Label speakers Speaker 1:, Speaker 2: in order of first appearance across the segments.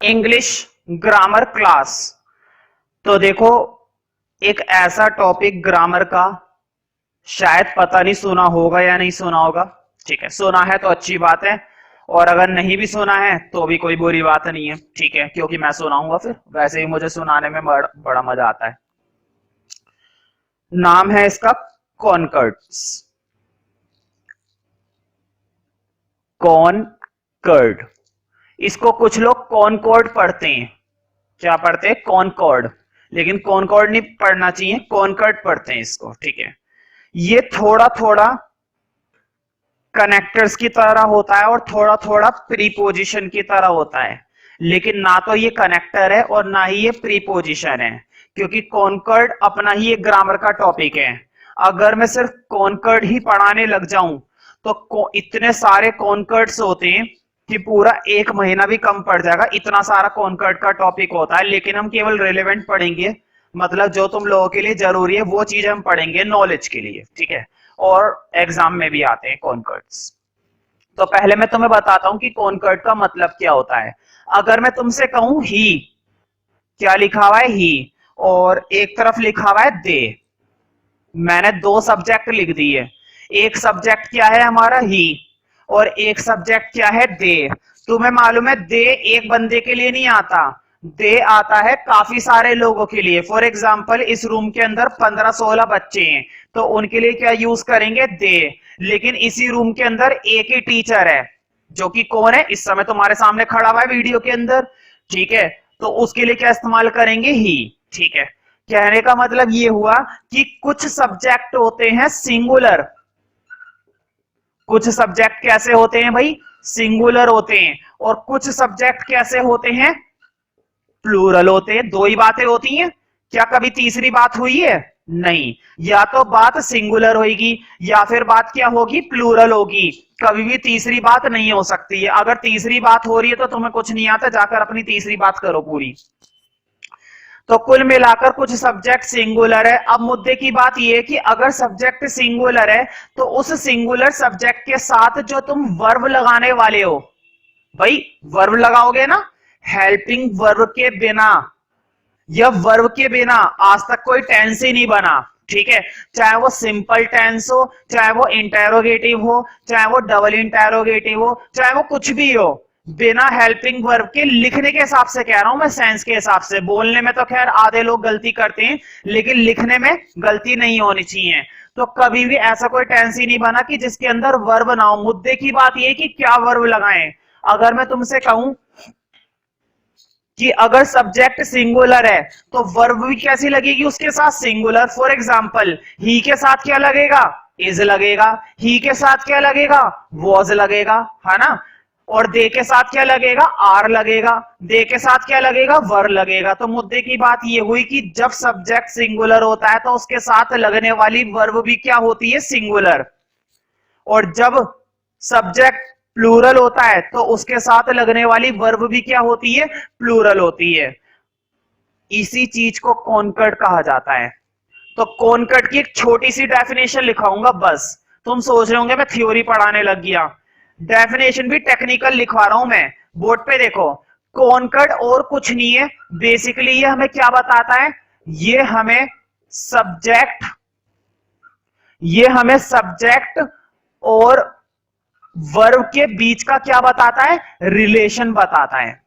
Speaker 1: English grammar class. तो देखो, एक ऐसा टॉपिक ग्रामर का शायद पता नहीं सुना होगा या नहीं सुना होगा। ठीक है, सुना है तो अच्छी बात है, और अगर नहीं भी सुना है तो भी कोई बुरी बात नहीं है। ठीक है, क्योंकि मैं सुनाऊंगा, फिर वैसे ही मुझे सुनाने में बड़ा मजा आता है। नाम है इसका कॉनकर्ड्स। कॉनकर्ड। इसको कुछ लोग कॉनकॉर्ड पढ़ते हैं। क्या पढ़ते हैं? कॉनकॉर्ड। लेकिन कॉनकॉर्ड नहीं पढ़ना चाहिए, कॉनकर्ड पढ़ते हैं इसको। ठीक है, ये थोड़ा थोड़ा कनेक्टर्स की तरह होता है और थोड़ा थोड़ा प्रीपोजिशन की तरह होता है, लेकिन ना तो ये कनेक्टर है और ना ही ये प्रीपोजिशन है, क्योंकि कॉनकर्ड अपना ही एक ग्रामर का टॉपिक है। अगर मैं सिर्फ कॉनकर्ड ही पढ़ाने लग जाऊं तो इतने सारे कॉनकर्ड्स होते हैं कि पूरा एक महीना भी कम पड़ जाएगा, इतना सारा कॉनकर्ड का टॉपिक होता है। लेकिन हम केवल रिलेवेंट पढ़ेंगे, मतलब जो तुम लोगों के लिए जरूरी है वो चीज हम पढ़ेंगे नॉलेज के लिए। ठीक है, और एग्जाम में भी आते हैं कॉनकर्ड्स। तो पहले मैं तुम्हें बताता हूं कि कॉनकर्ड का मतलब क्या होता है। अगर मैं तुमसे कहूं ही, क्या लिखा हुआ है? ही, और एक तरफ लिखा हुआ है दे। मैंने दो सब्जेक्ट लिख दिए। एक सब्जेक्ट क्या है हमारा? ही, और एक सब्जेक्ट क्या है? दे। तुम्हें मालूम है दे एक बंदे के लिए नहीं आता, दे आता है काफी सारे लोगों के लिए। फॉर एग्जाम्पल, इस रूम के अंदर 15-16 बच्चे हैं, तो उनके लिए क्या यूज करेंगे? दे। लेकिन इसी रूम के अंदर एक ही टीचर है, जो कि कौन है? इस समय तुम्हारे सामने खड़ा हुआ है वीडियो के अंदर। ठीक है, तो उसके लिए क्या इस्तेमाल करेंगे? ही। ठीक है, कहने का मतलब ये हुआ कि कुछ सब्जेक्ट होते हैं सिंगुलर। कुछ सब्जेक्ट कैसे होते हैं भाई? सिंगुलर होते हैं। और कुछ सब्जेक्ट कैसे होते हैं? प्लूरल होते हैं। दो ही बातें होती हैं, क्या कभी तीसरी बात हुई है? नहीं। या तो बात सिंगुलर होगी या फिर बात क्या होगी? प्लूरल होगी। कभी भी तीसरी बात नहीं हो सकती है। अगर तीसरी बात हो रही है तो तुम्हें कुछ नहीं आता, जाकर अपनी तीसरी बात करो पूरी। तो कुल मिलाकर कुछ सब्जेक्ट सिंगुलर है। अब मुद्दे की बात यह है कि अगर सब्जेक्ट सिंगुलर है तो उस सिंगुलर सब्जेक्ट के साथ जो तुम वर्ब लगाने वाले हो, भाई वर्ब लगाओगे ना, हेल्पिंग वर्ब के बिना या वर्ब के बिना आज तक कोई टेंस ही नहीं बना। ठीक है, चाहे वो सिंपल टेंस हो, चाहे वो इंटेरोगेटिव हो, चाहे वो डबल इंटेरोगेटिव हो, चाहे वो कुछ भी हो, बिना हेल्पिंग वर्ब के, लिखने के हिसाब से कह रहा हूं मैं, सेंस के हिसाब से। बोलने में तो खैर आधे लोग गलती करते हैं, लेकिन लिखने में गलती नहीं होनी चाहिए। तो कभी भी ऐसा कोई टेंस ही नहीं बना कि जिसके अंदर वर्ब ना हो। मुद्दे की बात यह कि क्या वर्ब लगाएं। अगर मैं तुमसे कहूं कि अगर सब्जेक्ट सिंगुलर है तो वर्ब भी कैसी लगेगी उसके साथ? सिंगुलर। फॉर एग्जांपल, ही के साथ क्या लगेगा? इज लगेगा। ही के साथ क्या लगेगा? वॉज लगेगा, है ना। और दे के साथ क्या लगेगा? आर लगेगा। दे के साथ क्या लगेगा? वर लगेगा। तो मुद्दे की बात ये हुई कि जब सब्जेक्ट सिंगुलर होता है तो उसके साथ लगने वाली वर्ब भी क्या होती है? सिंगुलर। और जब सब्जेक्ट प्लूरल होता है तो उसके साथ लगने वाली वर्ब भी क्या होती है? प्लूरल होती है। इसी चीज को कॉनकर्ड कहा जाता है। तो कॉनकर्ड की एक छोटी सी डेफिनेशन लिखाऊंगा बस। तुम सोच रहे होंगे मैं थ्योरी पढ़ाने लग गया। डेफिनेशन भी टेक्निकल लिखवा रहा हूं मैं। बोर्ड पे देखो, कॉनकर्ड और कुछ नहीं है, बेसिकली ये हमें क्या बताता है? सब्जेक्ट ये हमें सब्जेक्ट और वर्ब के बीच का क्या बताता है? रिलेशन बताता है।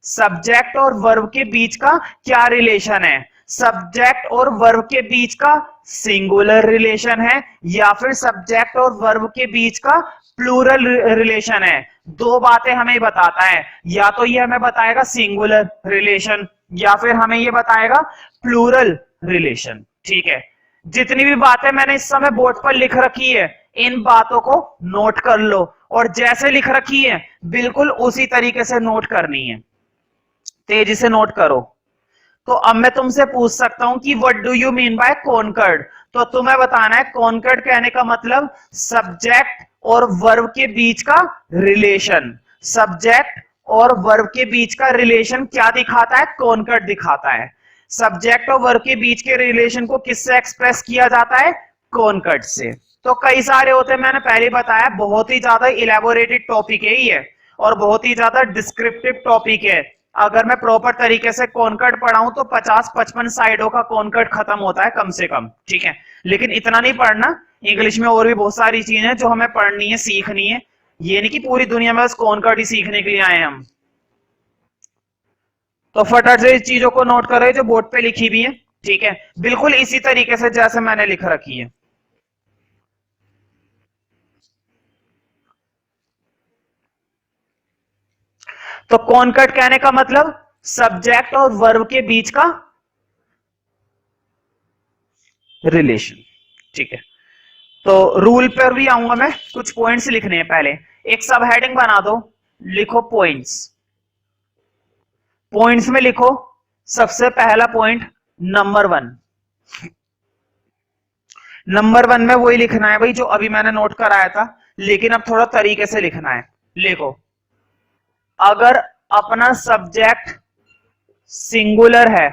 Speaker 1: सब्जेक्ट और वर्ब के बीच का क्या रिलेशन है? सब्जेक्ट और वर्ब के बीच का सिंगुलर रिलेशन है, या फिर सब्जेक्ट और वर्ब के बीच का प्लूरल रिलेशन है। दो बातें हमें बताता है, या तो ये हमें बताएगा सिंगुलर रिलेशन, या फिर हमें ये बताएगा प्लूरल रिलेशन। ठीक है, जितनी भी बातें मैंने इस समय बोर्ड पर लिख रखी है, इन बातों को नोट कर लो, और जैसे लिख रखी है बिल्कुल उसी तरीके से नोट करनी है। तेजी से नोट करो। तो अब मैं तुमसे पूछ सकता हूं कि what do you mean by conquered? तो तुम्हें बताना है कॉनकर्ड कहने का मतलब सब्जेक्ट और वर्ब के बीच का रिलेशन। सब्जेक्ट और वर्ब के बीच का रिलेशन क्या दिखाता है? कॉनकर्ड दिखाता है। सब्जेक्ट और वर्ब के बीच के रिलेशन को किससे एक्सप्रेस किया जाता है? कॉनकर्ड से। तो कई सारे होते हैं, मैंने पहले बताया, बहुत ही ज्यादा इलेबोरेटेड टॉपिक है ये, और बहुत ही ज्यादा डिस्क्रिप्टिव टॉपिक है। अगर मैं प्रॉपर तरीके से कॉन्कर्ड पढ़ाऊं तो 50-55 साइडों का कॉन्कर्ड खत्म होता है कम से कम, ठीक है। लेकिन इतना नहीं पढ़ना, इंग्लिश में और भी बहुत सारी चीजें जो हमें पढ़नी है, सीखनी है। ये नहीं कि पूरी दुनिया में बस कॉन्कर्ड ही सीखने के लिए आए हम। तो फटाफट से इस चीजों को नोट करें जो बोर्ड पे लिखी हुई है, ठीक है, बिल्कुल इसी तरीके से जैसे मैंने लिख रखी है। तो कॉन्कर्ड कहने का मतलब सब्जेक्ट और वर्ब के बीच का रिलेशन, ठीक है। तो रूल पर भी आऊंगा मैं, कुछ पॉइंट्स लिखने हैं पहले। एक सब हेडिंग बना दो, लिखो पॉइंट्स। पॉइंट्स में लिखो सबसे पहला पॉइंट नंबर 1। नंबर 1 में वही लिखना है भाई जो अभी मैंने नोट कराया था, लेकिन अब थोड़ा तरीके से लिखना है। लिखो, अगर अपना सब्जेक्ट सिंगुलर है,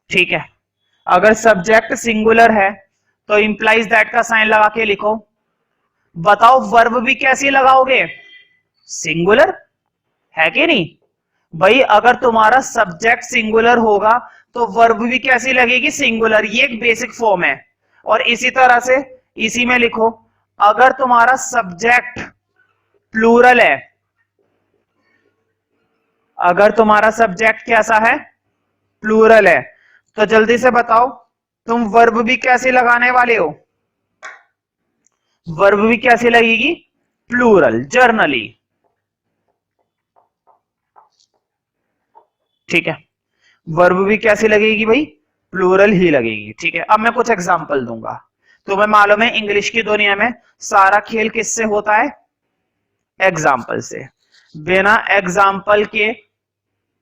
Speaker 1: ठीक है, अगर सब्जेक्ट सिंगुलर है तो इंप्लाइज दैट का साइन लगा के लिखो। बताओ वर्ब भी कैसी लगाओगे? सिंगुलर है कि नहीं भाई? अगर तुम्हारा सब्जेक्ट सिंगुलर होगा तो वर्ब भी कैसी लगेगी? सिंगुलर। ये एक बेसिक फॉर्म है। और इसी तरह से इसी में लिखो, अगर तुम्हारा सब्जेक्ट प्लूरल है, अगर तुम्हारा सब्जेक्ट कैसा है? प्लूरल है, तो जल्दी से बताओ तुम वर्ब भी कैसे लगाने वाले हो? वर्ब भी कैसी लगेगी? प्लूरल, जर्नली, ठीक है। वर्ब भी कैसी लगेगी भाई? प्लूरल ही लगेगी, ठीक है। अब मैं कुछ एग्जांपल दूंगा। तुम्हें मालूम है इंग्लिश की दुनिया में सारा खेल किससे होता है? एग्जाम्पल से। बिना एग्जाम्पल के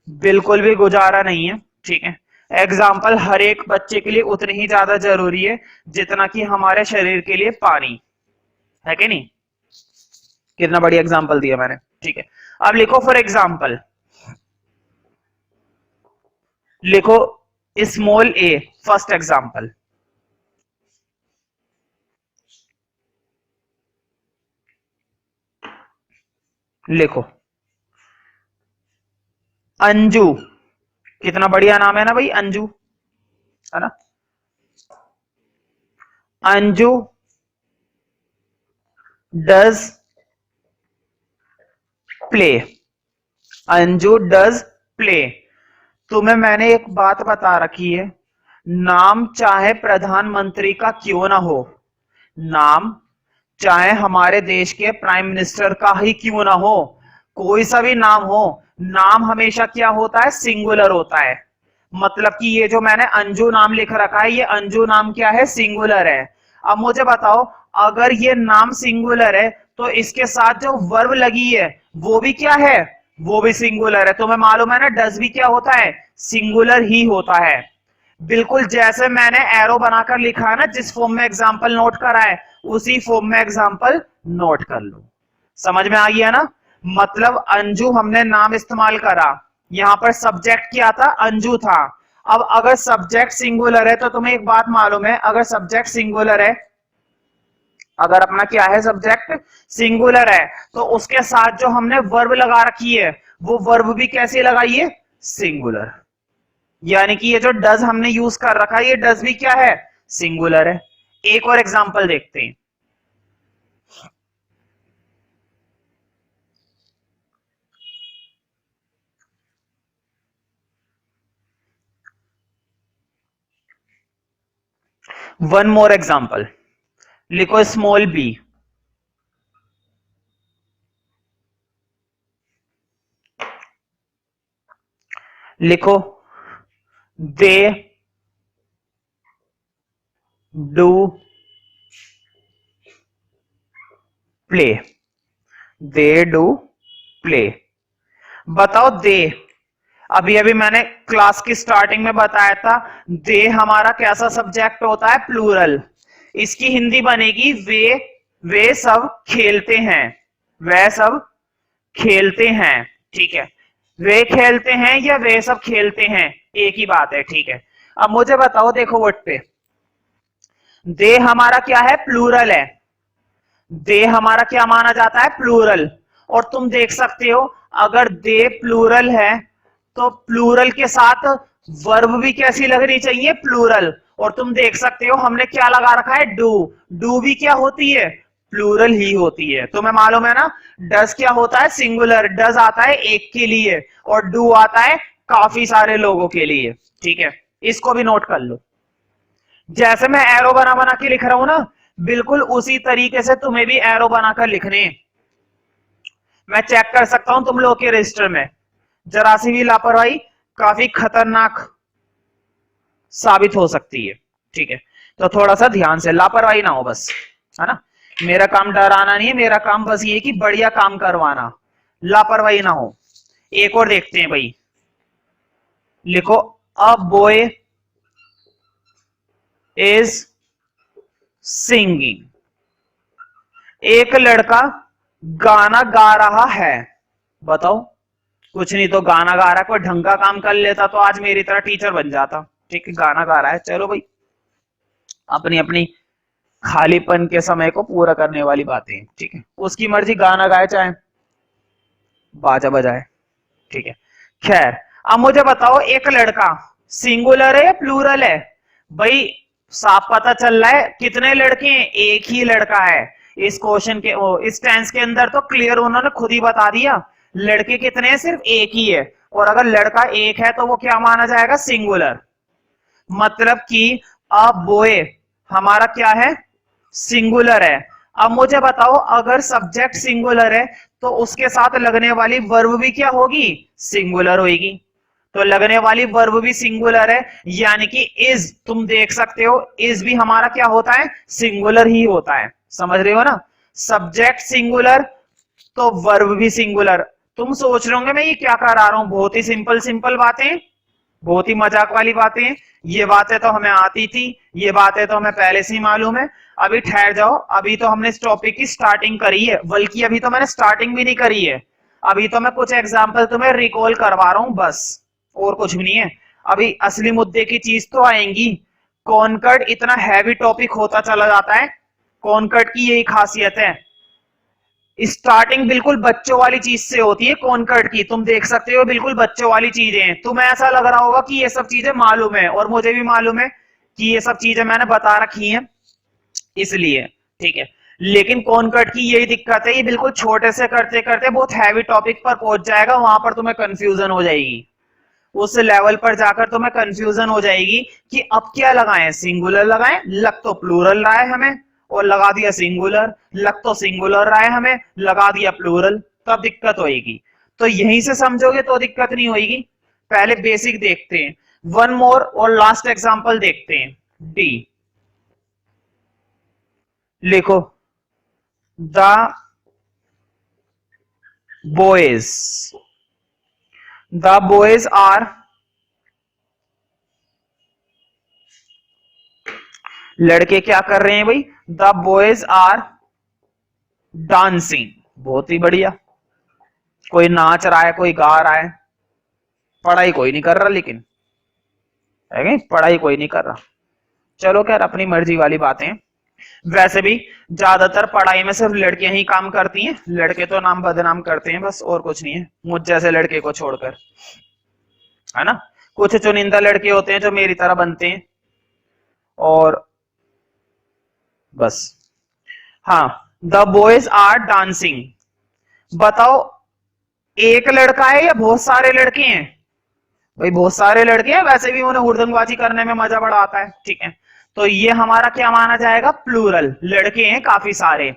Speaker 1: बिल्कुल भी गुजारा नहीं है, ठीक है। एग्जाम्पल हर एक बच्चे के लिए उतनी ही ज्यादा जरूरी है जितना कि हमारे शरीर के लिए पानी है, कि नहीं? कितना बढ़िया एग्जाम्पल दिया मैंने, ठीक है। अब लिखो फॉर एग्जाम्पल, लिखो स्मॉल ए, फर्स्ट एग्जाम्पल। लिखो अंजू, कितना बढ़िया नाम है ना भाई, अंजू, है ना? Anju does play, Anju does play. तुम्हें मैंने एक बात बता रखी है, नाम चाहे प्रधानमंत्री का क्यों ना हो, नाम चाहे हमारे देश के प्राइम मिनिस्टर का ही क्यों ना हो, कोई सा भी नाम हो, नाम हमेशा क्या होता है? सिंगुलर होता है। मतलब कि ये जो मैंने अंजू नाम लिख रखा है, ये अंजू नाम क्या है? सिंगुलर है। अब मुझे बताओ, अगर ये नाम सिंगुलर है तो इसके साथ जो वर्ब लगी है वो भी क्या है? वो भी सिंगुलर है। तुम्हें मालूम है ना, डज भी क्या होता है? सिंगुलर ही होता है। बिल्कुल जैसे मैंने एरो बनाकर लिखा है ना, जिस फॉर्म में एग्जांपल नोट करा है उसी फॉर्म में एग्जांपल नोट कर लो। समझ में आ गया ना? मतलब अंजू हमने नाम इस्तेमाल करा, यहां पर सब्जेक्ट क्या था? अंजू था। अब अगर सब्जेक्ट सिंगुलर है तो तुम्हें एक बात मालूम है, अगर सब्जेक्ट सिंगुलर है, अगर अपना क्या है? सब्जेक्ट सिंगुलर है, तो उसके साथ जो हमने वर्ब लगा रखी है वो वर्ब भी कैसे लगाई है? सिंगुलर। यानी कि ये जो डज हमने यूज कर रखा है, ये डज भी क्या है? सिंगुलर है। एक और एग्जांपल देखते हैं। वन मोर एग्जांपल, लिखो स्मॉल बी। लिखो they do play, they do play. बताओ दे, अभी अभी मैंने क्लास की स्टार्टिंग में बताया था, दे हमारा कैसा सब्जेक्ट होता है? प्लूरल। इसकी हिंदी बनेगी वे सब खेलते हैं, वे सब खेलते हैं, ठीक है। वे खेलते हैं या वे सब खेलते हैं, एक ही बात है, ठीक है। अब मुझे बताओ, देखो वर्ड पे, दे हमारा क्या है? प्लूरल है। दे हमारा क्या माना जाता है? प्लूरल। और तुम देख सकते हो अगर दे प्लूरल है तो प्लूरल के साथ वर्ब भी कैसी लगनी चाहिए, प्लूरल। और तुम देख सकते हो हमने क्या लगा रखा है, डू। डू भी क्या होती है, प्लूरल ही होती है। तुम्हें मालूम है ना, डज क्या होता है, सिंगुलर। डज आता है एक के लिए और डू आता है काफी सारे लोगों के लिए। ठीक है, इसको भी नोट कर लो। जैसे मैं एरो बना बना के लिख रहा हूं ना, बिल्कुल उसी तरीके से तुम्हें भी एरो बनाकर लिखने। मैं चेक कर सकता हूं तुम लोगों के रजिस्टर में। जरा सी भी लापरवाही काफी खतरनाक साबित हो सकती है। ठीक है, तो थोड़ा सा ध्यान से, लापरवाही ना हो बस, है ना। मेरा काम डराना नहीं है, मेरा काम बस ये कि बढ़िया काम करवाना, लापरवाही ना हो। एक और देखते हैं भाई, लिखो अ बॉय इज सिंगिंग। एक लड़का गाना गा रहा है। बताओ, कुछ नहीं तो गाना गा रहा है, कोई ढंग का काम कर लेता तो आज मेरी तरह टीचर बन जाता। ठीक है, गाना गा रहा है, चलो भाई, अपनी अपनी खालीपन के समय को पूरा करने वाली बातें। ठीक है, उसकी मर्जी, गाना गाए चाहे बाजा बजाए। ठीक है, खैर अब मुझे बताओ, एक लड़का सिंगुलर है या प्लूरल है? भाई साफ पता चल रहा है कितने लड़के हैं, एक ही लड़का है। इस क्वेश्चन के इस टेंस के अंदर तो क्लियर उन्होंने खुद ही बता दिया, लड़के कितने हैं, सिर्फ एक ही है। और अगर लड़का एक है तो वो क्या माना जाएगा, सिंगुलर। मतलब कि अ बॉय हमारा क्या है, सिंगुलर है। अब मुझे बताओ, अगर सब्जेक्ट सिंगुलर है तो उसके साथ लगने वाली वर्ब भी क्या होगी, सिंगुलर होगी। तो लगने वाली वर्ब भी सिंगुलर है, यानी कि इज, तुम देख सकते हो इज भी हमारा क्या होता है, सिंगुलर ही होता है। समझ रहे हो ना, सब्जेक्ट सिंगुलर तो वर्ब भी सिंगुलर। तुम सोच रहे होंगे मैं ये क्या करा रहा हूं, बहुत ही सिंपल सिंपल बातें, बहुत ही मजाक वाली बातें। ये बातें तो हमें आती थी, ये बातें तो हमें पहले से ही मालूम है। अभी ठहर जाओ, अभी तो हमने इस टॉपिक की स्टार्टिंग करी है, बल्कि अभी तो मैंने स्टार्टिंग भी नहीं करी है। अभी तो मैं कुछ एग्जाम्पल तुम्हें रिकॉल करवा रहा हूं बस, और कुछ भी नहीं है। अभी असली मुद्दे की चीज तो आएंगी। कॉन्कर्ड इतना हैवी टॉपिक होता चला जाता है, कॉन्कर्ड की यही खासियत है, स्टार्टिंग बिल्कुल बच्चों वाली चीज से होती है। कॉन्कर्ड की तुम देख सकते हो बिल्कुल बच्चों वाली चीजें हैं। तुम्हें ऐसा लग रहा होगा कि ये सब चीजें मालूम है, और मुझे भी मालूम है कि ये सब चीजें मैंने बता रखी हैं इसलिए। ठीक है, लेकिन कॉन्कर्ड की यही दिक्कत है, ये बिल्कुल छोटे से करते करते बहुत हैवी टॉपिक पर पहुंच जाएगा, वहां पर तुम्हें कंफ्यूजन हो जाएगी। उस लेवल पर जाकर तुम्हें कंफ्यूजन हो जाएगी कि अब क्या लगाएं, सिंगुलर लगाएं, लग तो प्लूरल रहा है हमें, और लगा दिया सिंगुलर, लग तो सिंगुलर रहा है हमें, लगा दिया प्लूरल, तब दिक्कत होगी। तो यहीं से समझोगे तो दिक्कत नहीं होगी। पहले बेसिक देखते हैं, वन मोर और लास्ट एग्जांपल देखते हैं। डी लिखो, the boys, the boys are, लड़के क्या कर रहे हैं भाई, द बॉयज आर डांसिंग। बहुत ही बढ़िया, कोई नाच रहा है, कोई गा रहा है, पढ़ाई कोई नहीं कर रहा, लेकिन है कि पढ़ाई कोई नहीं कर रहा। चलो खैर, अपनी मर्जी वाली बातें। वैसे भी ज्यादातर पढ़ाई में सिर्फ लड़कियां ही काम करती हैं, लड़के तो नाम बदनाम करते हैं बस, और कुछ नहीं है, मुझ जैसे लड़के को छोड़कर, है ना। कुछ चुनिंदा लड़के होते हैं जो मेरी तरह बनते हैं, और बस। हाँ, द बॉयज आर डांसिंग। बताओ, एक लड़का है या बहुत सारे लड़के हैं? भाई बहुत सारे लड़के हैं, वैसे भी उन्हें हुड़दंगबाजी करने में मजा बड़ा आता है। ठीक है, तो ये हमारा क्या माना जाएगा, प्लूरल, लड़के हैं काफी सारे।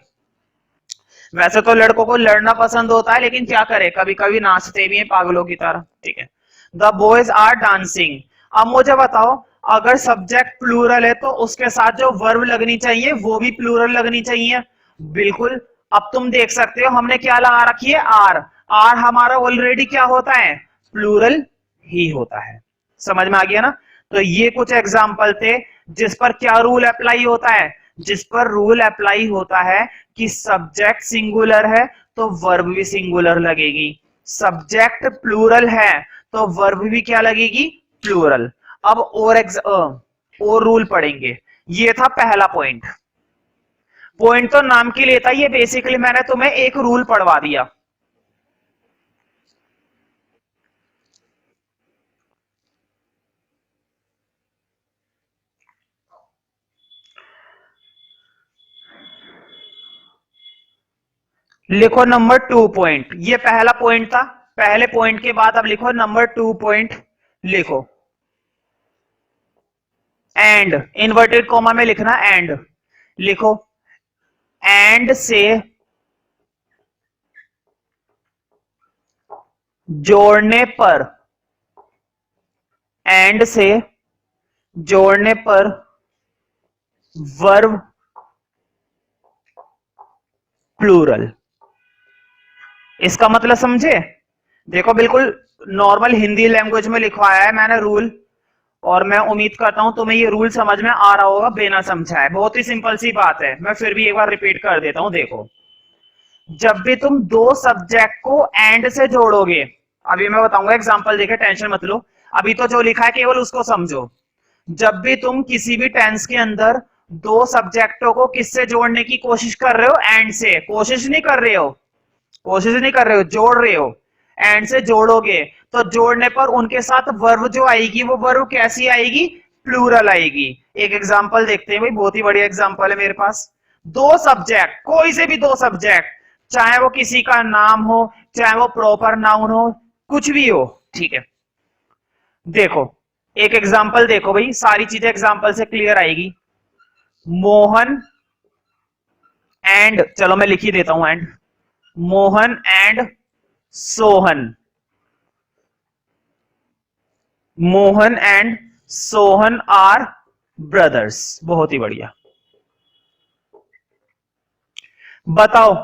Speaker 1: वैसे तो लड़कों को लड़ना पसंद होता है, लेकिन क्या करे, कभी कभी नाचते भी हैं पागलों की तरह। ठीक है, द बॉयज आर डांसिंग। अब मुझे बताओ, अगर सब्जेक्ट प्लूरल है तो उसके साथ जो वर्ब लगनी चाहिए वो भी प्लूरल लगनी चाहिए। बिल्कुल, अब तुम देख सकते हो हमने क्या लगा रखी है, आर। आर हमारा ऑलरेडी क्या होता है, प्लूरल ही होता है। समझ में आ गया ना। तो ये कुछ एग्जाम्पल थे जिस पर क्या रूल अप्लाई होता है, जिस पर रूल अप्लाई होता है कि सब्जेक्ट सिंगुलर है तो वर्ब भी सिंगुलर लगेगी, सब्जेक्ट प्लूरल है तो वर्ब भी क्या लगेगी, प्लूरल। अब और रूल पढ़ेंगे। ये था पहला पॉइंट। पॉइंट तो नाम के लिए था, ये बेसिकली मैंने तुम्हें एक रूल पढ़वा दिया। लिखो नंबर 2 पॉइंट, ये पहला पॉइंट था, पहले पॉइंट के बाद अब लिखो नंबर 2 पॉइंट, लिखो एंड, इन्वर्टेड कॉमा में लिखना एंड, लिखो एंड से जोड़ने पर, एंड से जोड़ने पर वर्ब प्लूरल। इसका मतलब समझे? देखो बिल्कुल नॉर्मल हिंदी लैंग्वेज में लिखवाया है मैंने रूल, और मैं उम्मीद करता हूं तुम्हें ये रूल समझ में आ रहा होगा बिना समझाए। बहुत ही सिंपल सी बात है, मैं फिर भी एक बार रिपीट कर देता हूं। देखो, जब भी तुम दो सब्जेक्ट को एंड से जोड़ोगे, अभी मैं बताऊंगा एग्जांपल देके, टेंशन मत लो, अभी तो जो लिखा है केवल उसको समझो। जब भी तुम किसी भी टेंस के अंदर दो सब्जेक्टों को किससे जोड़ने की कोशिश कर रहे हो? एंड से। कोशिश नहीं कर रहे हो, कोशिश नहीं कर रहे हो, जोड़ रहे हो। एंड से जोड़ोगे तो जोड़ने पर उनके साथ वर्ब जो आएगी वो वर्ब कैसी आएगी? प्लूरल आएगी। एक एग्जांपल देखते हैं भाई, बहुत ही बढ़िया एग्जांपल है मेरे पास। दो सब्जेक्ट, कोई से भी दो सब्जेक्ट, चाहे वो किसी का नाम हो, चाहे वो प्रॉपर नाउन हो, कुछ भी हो, ठीक है। देखो एक एग्जांपल देखो भाई, सारी चीजें एग्जांपल से क्लियर आएगी। मोहन एंड, चलो मैं लिख ही देता हूं and, Mohan and Sohan, Mohan and Sohan are brothers. बहुत ही बढ़िया। बताओ,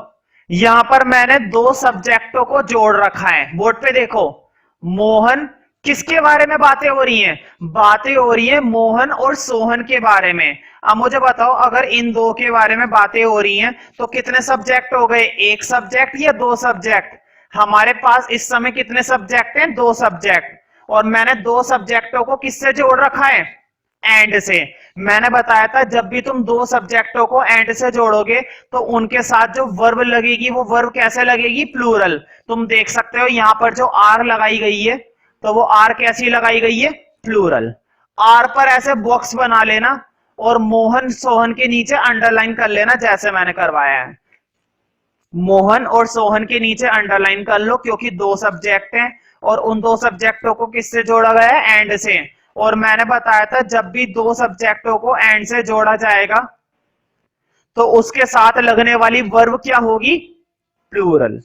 Speaker 1: यहां पर मैंने दो सब्जेक्टों को जोड़ रखा है, बोर्ड पे देखो। मोहन, किसके बारे में बातें हो रही हैं? बातें हो रही है मोहन और सोहन के बारे में। अब मुझे बताओ, अगर इन दो के बारे में बातें हो रही हैं तो कितने सब्जेक्ट हो गए? एक सब्जेक्ट या दो सब्जेक्ट? हमारे पास इस समय कितने सब्जेक्ट हैं? दो सब्जेक्ट। और मैंने दो सब्जेक्टों को किससे जोड़ रखा है? एंड से। मैंने बताया था जब भी तुम दो सब्जेक्टों को एंड से जोड़ोगे तो उनके साथ जो वर्ब लगेगी वो वर्ब कैसे लगेगी? प्लूरल। तुम देख सकते हो यहां पर जो आर लगाई गई है तो वो आर कैसी लगाई गई है? प्लूरल। आर पर ऐसे बॉक्स बना लेना और मोहन सोहन के नीचे अंडरलाइन कर लेना जैसे मैंने करवाया है। मोहन और सोहन के नीचे अंडरलाइन कर लो, क्योंकि दो सब्जेक्ट हैं और उन दो सब्जेक्टों को किससे जोड़ा गया है? एंड से। और मैंने बताया था जब भी दो सब्जेक्टों को एंड से जोड़ा जाएगा तो उसके साथ लगने वाली वर्ब क्या होगी? प्लूरल।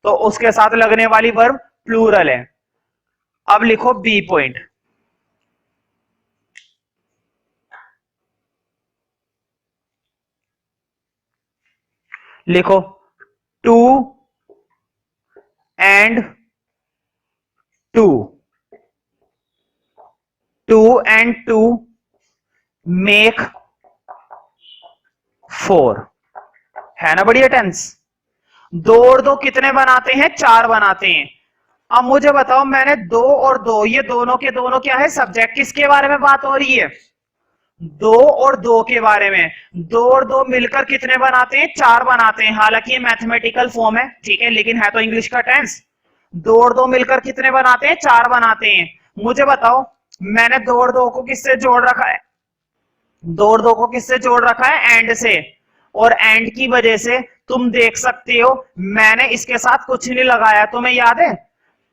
Speaker 1: तो उसके साथ लगने वाली वर्ब प्लूरल है। अब लिखो बी पॉइंट, लिखो two and two, two and two make four. है ना बढ़िया टेंस? दो और दो कितने बनाते हैं? चार बनाते हैं। अब मुझे बताओ, मैंने दो और दो, ये दोनों के दोनों क्या है? सब्जेक्ट। किसके बारे में बात हो रही है? दो और दो के बारे में। दो और दो मिलकर कितने बनाते हैं? चार बनाते हैं। हालांकि ये मैथमेटिकल फॉर्म है, ठीक है, लेकिन है तो इंग्लिश का टेंस। दो और दो मिलकर कितने बनाते हैं? चार बनाते हैं। मुझे बताओ, मैंने दो और दो को किससे जोड़ रखा है? दो और दो को किससे जोड़ रखा है? एंड से। और एंड की वजह से तुम देख सकते हो मैंने इसके साथ कुछ नहीं लगाया। तुम्हें याद है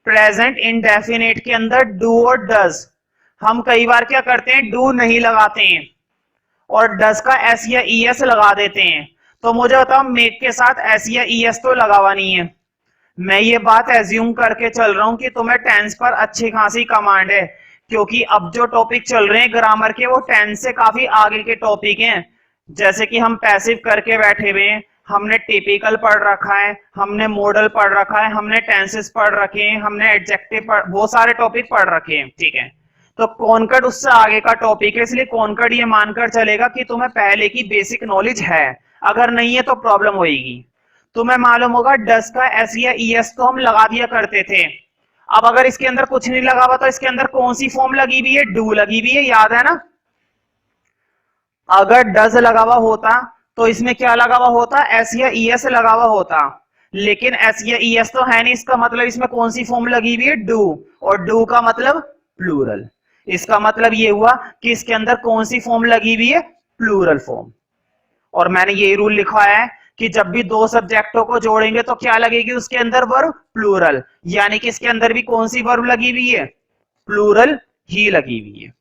Speaker 1: प्रेजेंट इंडेफिनिट के अंदर डू और डज, हम कई बार क्या करते हैं? डू नहीं लगाते हैं और डज का एस या ई एस लगा देते हैं। तो मुझे बताओ, मेक के साथ एस या ई एस तो लगावा नहीं है। मैं ये बात एज्यूम करके चल रहा हूं कि तुम्हें टेंस पर अच्छी खासी कमांड है, क्योंकि अब जो टॉपिक चल रहे हैं ग्रामर के वो टेंस से काफी आगे के टॉपिक हैं। जैसे कि हम पैसिव करके बैठे हुए हैं, हमने टिपिकल पढ़ रखा है, हमने मॉडल पढ़ रखा है, हमने टेंसेस पढ़ रखे हैं, हमने एडजेक्टिव बहुत सारे टॉपिक पढ़ रखे हैं, ठीक है। तो कॉन्कर्ड उससे आगे का टॉपिक है, इसलिए कॉन्कर्ड ये मानकर चलेगा कि तुम्हें पहले की बेसिक नॉलेज है। अगर नहीं है तो प्रॉब्लम होगी। तुम्हें मालूम होगा डस का एस या ई एस तो हम लगा दिया करते थे। अब अगर इसके अंदर कुछ नहीं लगा हुआ तो इसके अंदर कौन सी फॉर्म लगी हुई है? डू लगी हुई है, याद है ना? अगर डज लगा हुआ होता तो इसमें क्या लगा हुआ होता? एस या ई एस लगा हुआ होता, लेकिन एस या ई एस तो है नहीं। इसका मतलब इसमें कौन सी फॉर्म लगी हुई है? डू। और डू का मतलब प्लूरल। इसका मतलब ये हुआ कि इसके अंदर कौन सी फॉर्म लगी हुई है? Plural form. और मैंने यही रूल लिखवाया है कि जब भी दो सब्जेक्टों को जोड़ेंगे तो क्या लगेगी उसके अंदर वर्ब, प्लूरल, यानी कि इसके अंदर भी कौन सी वर्ब लगी हुई है, प्लूरल ही लगी हुई है।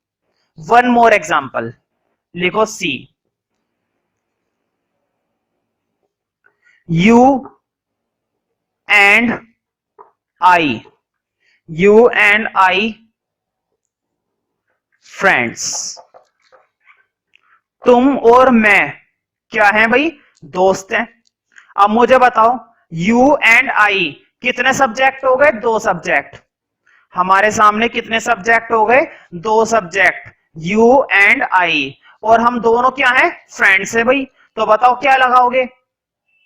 Speaker 1: वन मोर एग्जांपल लिखो, see you and I, you and I friends, तुम और मैं क्या है भाई, दोस्त हैं। अब मुझे बताओ यू एंड आई कितने सब्जेक्ट हो गए, दो सब्जेक्ट। हमारे सामने कितने सब्जेक्ट हो गए, दो सब्जेक्ट, यू एंड आई, और हम दोनों क्या है, फ्रेंड्स है भाई। तो बताओ क्या लगाओगे,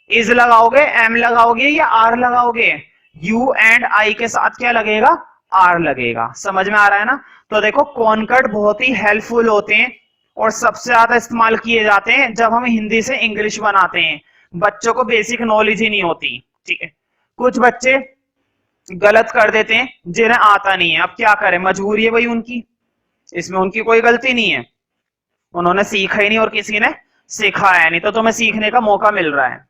Speaker 1: इज लगाओगे, एम लगाओगे या आर लगाओगे, यू एंड आई के साथ क्या लगेगा, आर लगेगा। समझ में आ रहा है ना। तो देखो कॉनकर्ड बहुत ही हेल्पफुल होते हैं और सबसे ज्यादा इस्तेमाल किए जाते हैं जब हम हिंदी से इंग्लिश बनाते हैं, बच्चों को बेसिक नॉलेज ही नहीं होती, ठीक है। कुछ बच्चे गलत कर देते हैं जिन्हें आता नहीं है, अब क्या करें, मजबूरी है भाई उनकी, इसमें उनकी कोई गलती नहीं है, उन्होंने सीखा ही नहीं और किसी ने सिखाया नहीं, तो तुम्हें सीखने का मौका मिल रहा है।